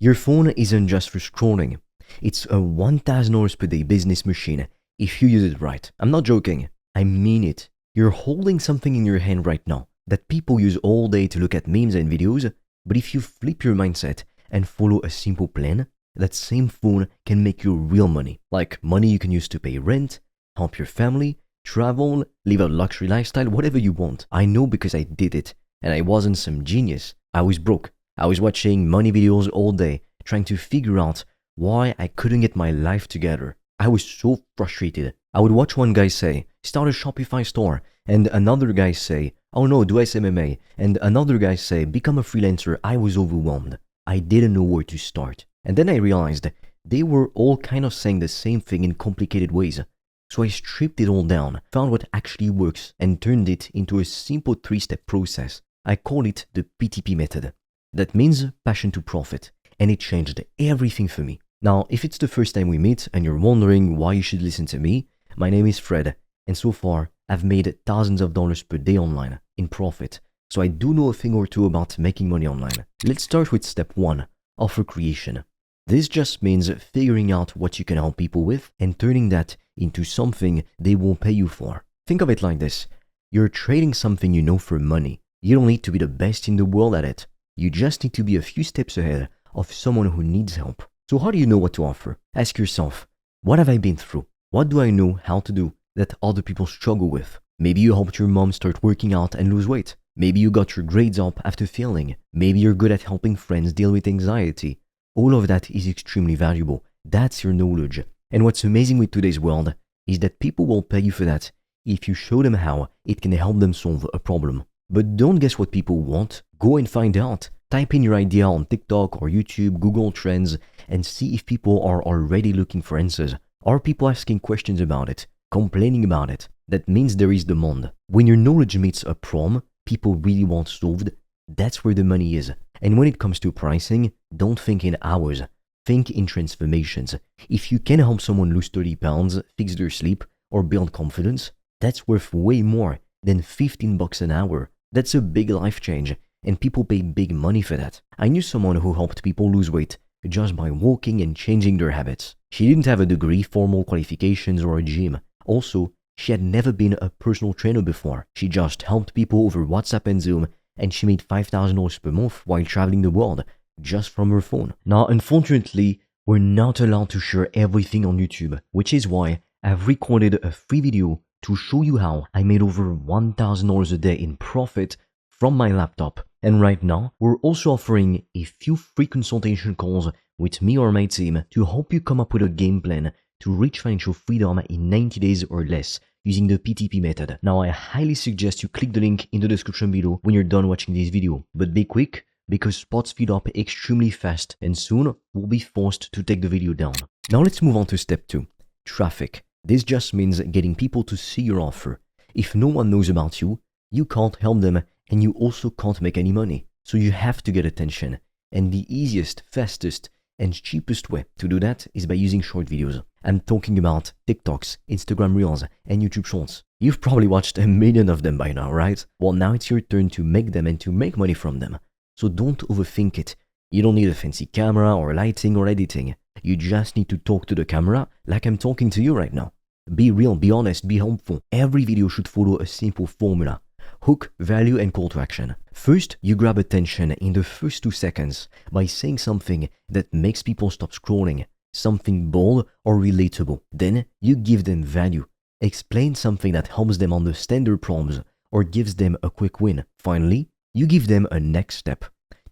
Your phone isn't just for scrolling. It's a $1,000 per day business machine if you use it right. I'm not joking. I mean it. You're holding something in your hand right now that people use all day to look at memes and videos, but if you flip your mindset and follow a simple plan, that same phone can make you real money. Like money you can use to pay rent, help your family, travel, live a luxury lifestyle, whatever you want. I know because I did it, and I wasn't some genius. I was broke. I was watching money videos all day, trying to figure out why I couldn't get my life together. I was so frustrated. I would watch one guy say, start a Shopify store, and another guy say, oh no, do MMA, and another guy say, become a freelancer. I was overwhelmed. I didn't know where to start. And then I realized they were all kind of saying the same thing in complicated ways. So I stripped it all down, found what actually works, and turned it into a simple 3-step process. I call it the PTP method. That means passion to profit, and it changed everything for me. Now, if it's the first time we meet and you're wondering why you should listen to me, my name is Fred, and so far I've made thousands of dollars per day online in profit. So I do know a thing or two about making money online. Let's start with step 1, offer creation. This just means figuring out what you can help people with and turning that into something they won't pay you for. Think of it like this. You're trading something you know for money. You don't need to be the best in the world at it. You just need to be a few steps ahead of someone who needs help. So how do you know what to offer? Ask yourself, what have I been through? What do I know how to do that other people struggle with? Maybe you helped your mom start working out and lose weight. Maybe you got your grades up after failing. Maybe you're good at helping friends deal with anxiety. All of that is extremely valuable. That's your knowledge. And what's amazing with today's world is that people will pay you for that if you show them how it can help them solve a problem. But don't guess what people want. Go and find out. Type in your idea on TikTok or YouTube, Google Trends, and see if people are already looking for answers. Are people asking questions about it, complaining about it? That means there is demand. When your knowledge meets a problem people really want solved, that's where the money is. And when it comes to pricing, don't think in hours. Think in transformations. If you can help someone lose 30 pounds, fix their sleep, or build confidence, that's worth way more than $15 an hour. That's a big life change, and people pay big money for that. I knew someone who helped people lose weight just by walking and changing their habits. She didn't have a degree, formal qualifications, or a gym. Also, she had never been a personal trainer before. She just helped people over WhatsApp and Zoom, and she made $5,000 per month while traveling the world, just from her phone. Now, unfortunately, we're not allowed to share everything on YouTube, which is why I've recorded a free video to show you how I made over $1,000 a day in profit from my laptop. And right now, we're also offering a few free consultation calls with me or my team to help you come up with a game plan to reach financial freedom in 90 days or less using the PTP method. Now, I highly suggest you click the link in the description below when you're done watching this video. But be quick, because spots fill up extremely fast and soon we'll be forced to take the video down. Now let's move on to step 2, traffic. This just means getting people to see your offer. If no one knows about you, you can't help them and you also can't make any money. So you have to get attention. And the easiest, fastest, and cheapest way to do that is by using short videos. I'm talking about TikToks, Instagram Reels, and YouTube Shorts. You've probably watched a million of them by now, right? Well, now it's your turn to make them and to make money from them. So don't overthink it. You don't need a fancy camera or lighting or editing. You just need to talk to the camera like I'm talking to you right now. Be real, be honest, be helpful. Every video should follow a simple formula. Hook, value, and call to action. First, you grab attention in the first 2 seconds by saying something that makes people stop scrolling, something bold or relatable. Then, you give them value. Explain something that helps them understand their problems or gives them a quick win. Finally, you give them a next step.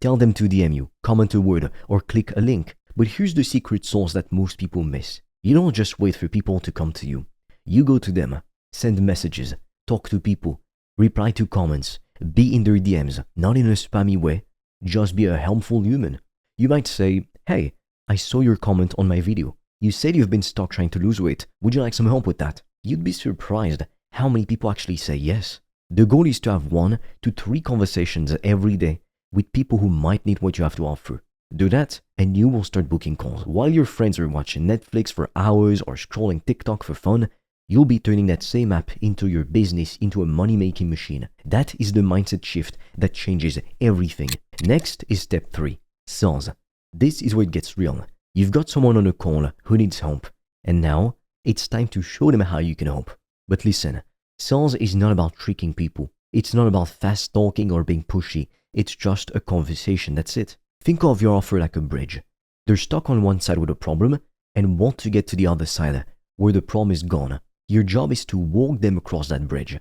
Tell them to DM you, comment a word, or click a link. But here's the secret sauce that most people miss. You don't just wait for people to come to you. You go to them, send messages, talk to people, reply to comments, be in their DMs, not in a spammy way, just be a helpful human. You might say, hey, I saw your comment on my video. You said you've been stuck trying to lose weight. Would you like some help with that? You'd be surprised how many people actually say yes. The goal is to have 1 to 3 conversations every day with people who might need what you have to offer. Do that and you will start booking calls. While your friends are watching Netflix for hours or scrolling TikTok for fun, you'll be turning that same app into your business, into a money-making machine. That is the mindset shift that changes everything. Next is step 3, sales. This is where it gets real. You've got someone on a call who needs help, and now it's time to show them how you can help. But listen, sales is not about tricking people. It's not about fast talking or being pushy. It's just a conversation, that's it. Think of your offer like a bridge. They're stuck on one side with a problem and want to get to the other side where the problem is gone. Your job is to walk them across that bridge.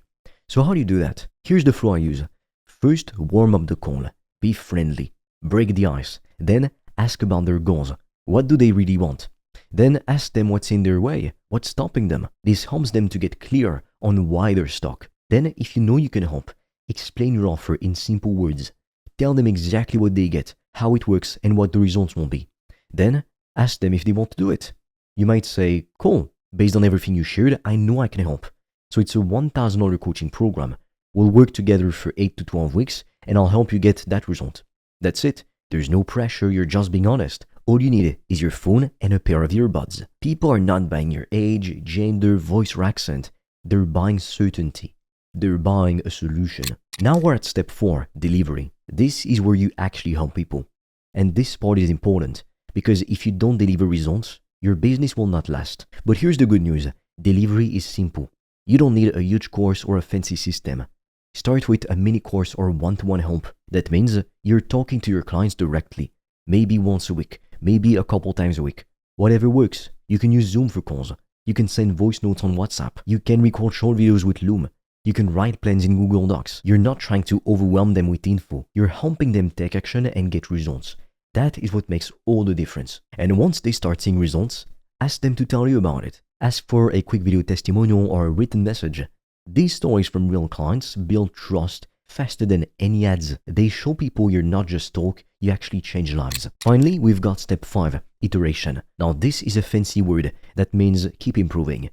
So how do you do that? Here's the flow I use. First, warm up the call. Be friendly. Break the ice. Then, ask about their goals. What do they really want? Then ask them what's in their way, what's stopping them. This helps them to get clear on why they're stuck. Then, if you know you can help, explain your offer in simple words. Tell them exactly what they get, how it works, and what the results will be. Then, ask them if they want to do it. You might say, cool, based on everything you shared, I know I can help. So it's a $1,000 coaching program. We'll work together for 8 to 12 weeks, and I'll help you get that result. That's it. There's no pressure, you're just being honest. All you need is your phone and a pair of earbuds. People are not buying your age, gender, voice or accent. They're buying certainty. They're buying a solution. Now we're at step 4, delivery. This is where you actually help people. And this part is important because if you don't deliver results, your business will not last. But here's the good news. Delivery is simple. You don't need a huge course or a fancy system. Start with a mini course or one-to-one help. That means you're talking to your clients directly. Maybe once a week, maybe a couple times a week. Whatever works. You can use Zoom for calls. You can send voice notes on WhatsApp. You can record short videos with Loom. You can write plans in Google Docs. You're not trying to overwhelm them with info. You're helping them take action and get results. That is what makes all the difference. And once they start seeing results, ask them to tell you about it. Ask for a quick video testimonial or a written message. These stories from real clients build trust faster than any ads. They show people you're not just talk, you actually change lives. Finally, we've got step 5, iteration. Now this is a fancy word that means keep improving.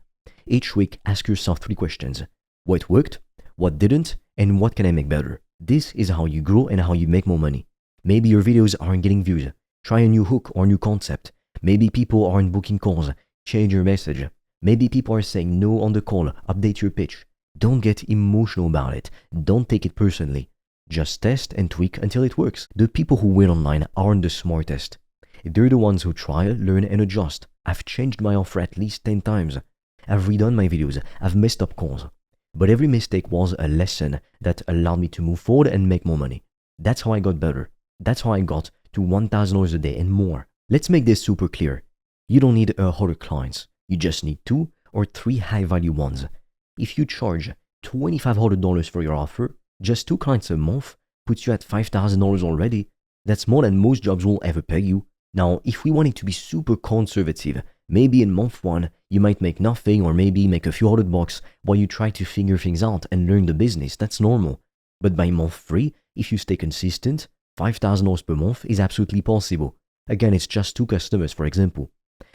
Each week, ask yourself 3 questions. What worked, what didn't, and what can I make better? This is how you grow and how you make more money. Maybe your videos aren't getting views. Try a new hook or new concept. Maybe people aren't booking calls. Change your message. Maybe people are saying no on the call. Update your pitch. Don't get emotional about it. Don't take it personally. Just test and tweak until it works. The people who win online aren't the smartest. They're the ones who try, learn, and adjust. I've changed my offer at least 10 times. I've redone my videos. I've messed up calls. But every mistake was a lesson that allowed me to move forward and make more money. That's how I got better. That's how I got to $1,000 a day and more. Let's make this super clear. You don't need 100 clients. You just need 2 or 3 high-value ones. If you charge $2,500 for your offer, just 2 clients a month puts you at $5,000 already. That's more than most jobs will ever pay you. Now, if we wanted to be super conservative, maybe in month 1, you might make nothing or maybe make a few $100 while you try to figure things out and learn the business. That's normal. But by month 3, if you stay consistent, $5,000 per month is absolutely possible. Again, it's just 2 customers, for example.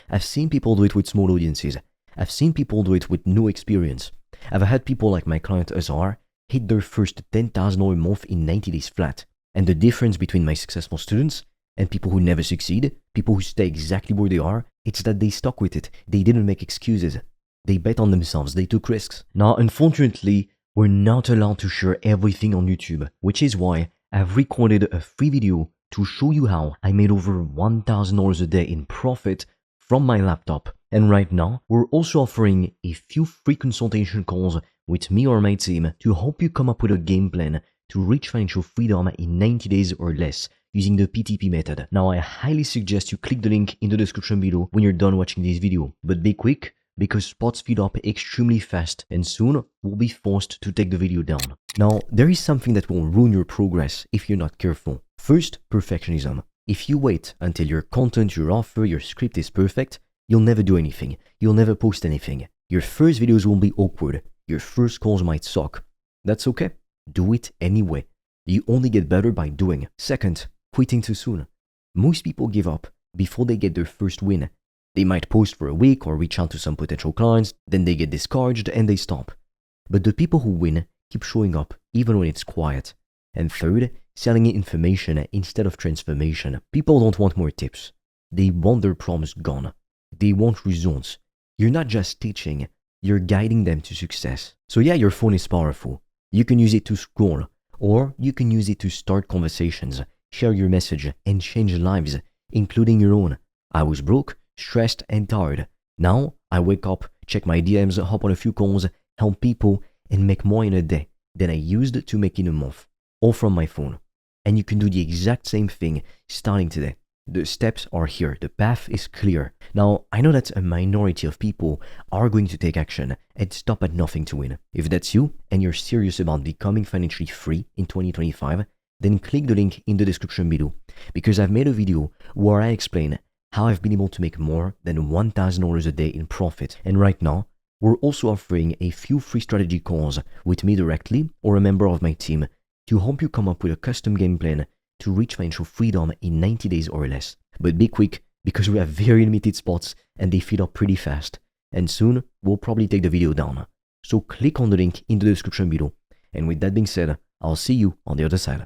I've seen people do it with small audiences. I've seen people do it with no experience. I've had people like my client Azar hit their first $10,000 a month in 90 days flat. And the difference between my successful students and people who never succeed, people who stay exactly where they are, it's that they stuck with it. They didn't make excuses. They bet on themselves. They took risks. Now, unfortunately, we're not allowed to share everything on YouTube, which is why I've recorded a free video to show you how I made over $1,000 a day in profit from my laptop. And right now, we're also offering a few free consultation calls with me or my team to help you come up with a game plan to reach financial freedom in 90 days or less using the PTP method. Now, I highly suggest you click the link in the description below when you're done watching this video. But be quick, because spots fill up extremely fast and soon we'll be forced to take the video down. Now, there is something that will ruin your progress if you're not careful. First, perfectionism. If you wait until your content, your offer, your script is perfect, you'll never do anything. You'll never post anything. Your first videos will be awkward. Your first calls might suck. That's okay. Do it anyway. You only get better by doing. Second, quitting too soon. Most people give up before they get their first win. They might post for a week or reach out to some potential clients, then they get discouraged and they stop. But the people who win keep showing up even when it's quiet. And third, selling information instead of transformation. People don't want more tips. They want their problems gone. They want results. You're not just teaching, you're guiding them to success. So yeah, your phone is powerful. You can use it to scroll, or you can use it to start conversations, share your message, and change lives. including your own. I was broke, stressed, and tired. Now I wake up, check my DMs, hop on a few calls, help people, and make more in a day than I used to make in a month, all from my phone. And you can do the exact same thing starting today. The steps are here. The path is clear. Now, I know that a minority of people are going to take action and stop at nothing to win. If that's you and you're serious about becoming financially free in 2025, then click the link in the description below, because I've made a video where I explain how I've been able to make more than $1,000 a day in profit. And right now, we're also offering a few free strategy calls with me directly or a member of my team to help you come up with a custom game plan to reach financial freedom in 90 days or less. But be quick, because we have very limited spots and they fill up pretty fast. And soon, we'll probably take the video down. So click on the link in the description below. And with that being said, I'll see you on the other side.